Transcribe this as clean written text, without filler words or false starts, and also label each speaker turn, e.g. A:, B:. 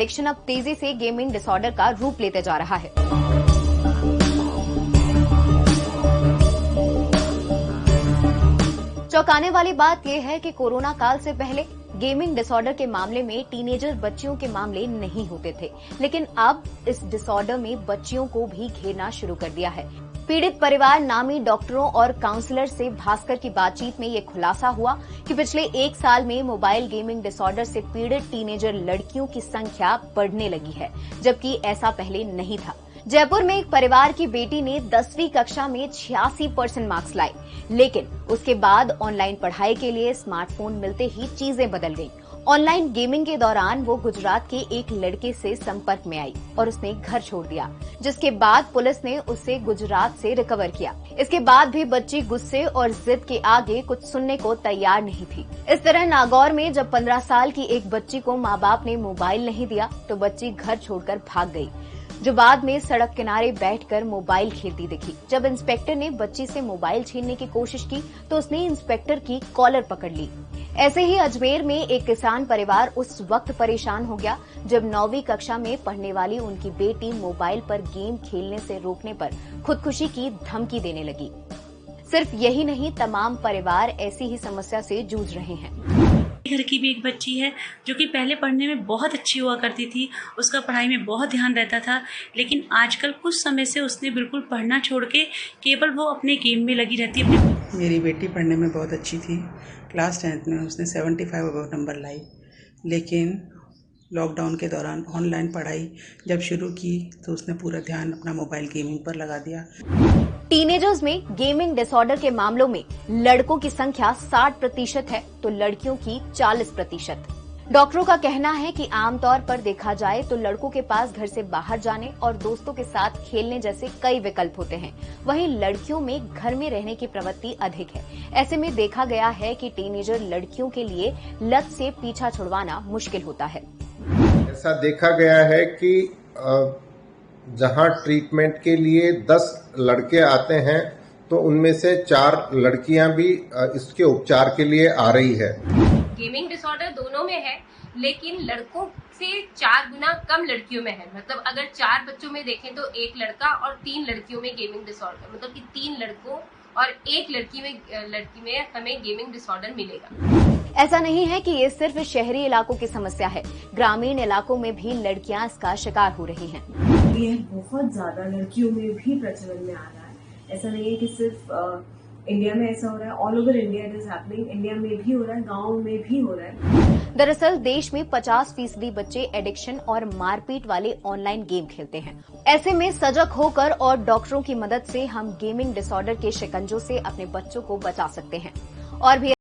A: Addiction अब तेजी से गेमिंग डिसऑर्डर का रूप लेते जा रहा है। चौंकाने वाली बात यह है कि कोरोना काल से पहले गेमिंग डिसऑर्डर के मामले में टीनेजर बच्चियों के मामले नहीं होते थे, लेकिन अब इस डिसऑर्डर में बच्चियों को भी घेरना शुरू कर दिया है। पीड़ित परिवार नामी डॉक्टरों और काउंसलर से भास्कर की बातचीत में ये खुलासा हुआ कि पिछले 1 साल में मोबाइल गेमिंग डिसऑर्डर से पीड़ित टीनेजर लड़कियों की संख्या बढ़ने लगी है, जबकि ऐसा पहले नहीं था। जयपुर में एक परिवार की बेटी ने 10वीं कक्षा में 86% मार्क्स लाए, लेकिन उसके बाद ऑनलाइन पढ़ाई के लिए स्मार्टफोन मिलते ही चीजें बदल गईं। ऑनलाइन गेमिंग के दौरान वो गुजरात के एक लड़के से संपर्क में आई और उसने घर छोड़ दिया, जिसके बाद पुलिस ने उसे गुजरात से रिकवर किया। इसके बाद भी बच्ची गुस्से और जिद के आगे कुछ सुनने को तैयार नहीं थी। इस तरह नागौर में जब 15 साल की एक बच्ची को माँ बाप ने मोबाइल नहीं दिया तो बच्ची घर छोड़कर भाग गई, जो बाद में सड़क किनारे बैठकर मोबाइल खेलती दिखी। जब इंस्पेक्टर ने बच्ची से मोबाइल छीनने की कोशिश की तो उसने इंस्पेक्टर की कॉलर पकड़ ली। ऐसे ही अजमेर में एक किसान परिवार उस वक्त परेशान हो गया जब 9वीं कक्षा में पढ़ने वाली उनकी बेटी मोबाइल पर गेम खेलने से रोकने पर खुदकुशी की धमकी देने लगी। सिर्फ यही नहीं, तमाम परिवार ऐसी ही समस्या से जूझ रहे हैं।
B: घर की भी एक बच्ची है जो कि पहले पढ़ने में बहुत अच्छी हुआ करती थी, उसका पढ़ाई में बहुत ध्यान रहता था, लेकिन आजकल कुछ समय से उसने बिल्कुल पढ़ना छोड़ के केवल वो अपने गेम में लगी रहती है।
C: मेरी बेटी पढ़ने में बहुत अच्छी थी, क्लास 10th में उसने 75 अबव नंबर लाई, लेकिन लॉकडाउन के दौरान ऑनलाइन पढ़ाई जब शुरू की तो उसने पूरा ध्यान अपना मोबाइल गेमिंग पर लगा दिया।
A: टीनेजर्स में गेमिंग डिसऑर्डर के मामलों में लड़कों की संख्या 60% है तो लड़कियों की 40%। डॉक्टरों का कहना है कि आमतौर पर देखा जाए तो लड़कों के पास घर से बाहर जाने और दोस्तों के साथ खेलने जैसे कई विकल्प होते हैं, वहीं लड़कियों में घर में रहने की प्रवृत्ति अधिक है। ऐसे में देखा गया है कि टीनेजर लड़कियों के लिए लत से पीछा छुड़वाना मुश्किल होता है।
D: ऐसा देखा गया है कि जहां ट्रीटमेंट के लिए 10 लड़के आते हैं तो उनमें से 4 लड़कियां भी इसके उपचार के लिए आ रही है।
E: गेमिंग डिसऑर्डर दोनों में है, लेकिन लड़कों से 4 गुना कम लड़कियों में है। मतलब अगर 4 बच्चों में देखें तो 1 लड़का और 3 लड़कियों में गेमिंग डिसऑर्डर, मतलब कि 3 लड़कों और 1 लड़की में हमें गेमिंग डिसऑर्डर मिलेगा।
A: ऐसा नहीं है कि ये सिर्फ शहरी इलाकों की समस्या है, ग्रामीण इलाकों में भी लड़कियां इसका शिकार हो रही हैं।
F: ये बहुत ज्यादा लड़कियों में भी प्रचलन में आ रहा है। ऐसा नहीं है कि सिर्फ इंडिया में ऐसा हो रहा है, all over India it is happening. India में भी हो रहा है, गाँव में भी हो रहा है।
A: दरअसल देश में 50% बच्चे एडिक्शन और मारपीट वाले ऑनलाइन गेम खेलते हैं। ऐसे में सजग होकर और डॉक्टरों की मदद से हम गेमिंग डिसऑर्डर के शिकंजों से अपने बच्चों को बचा सकते हैं। और भी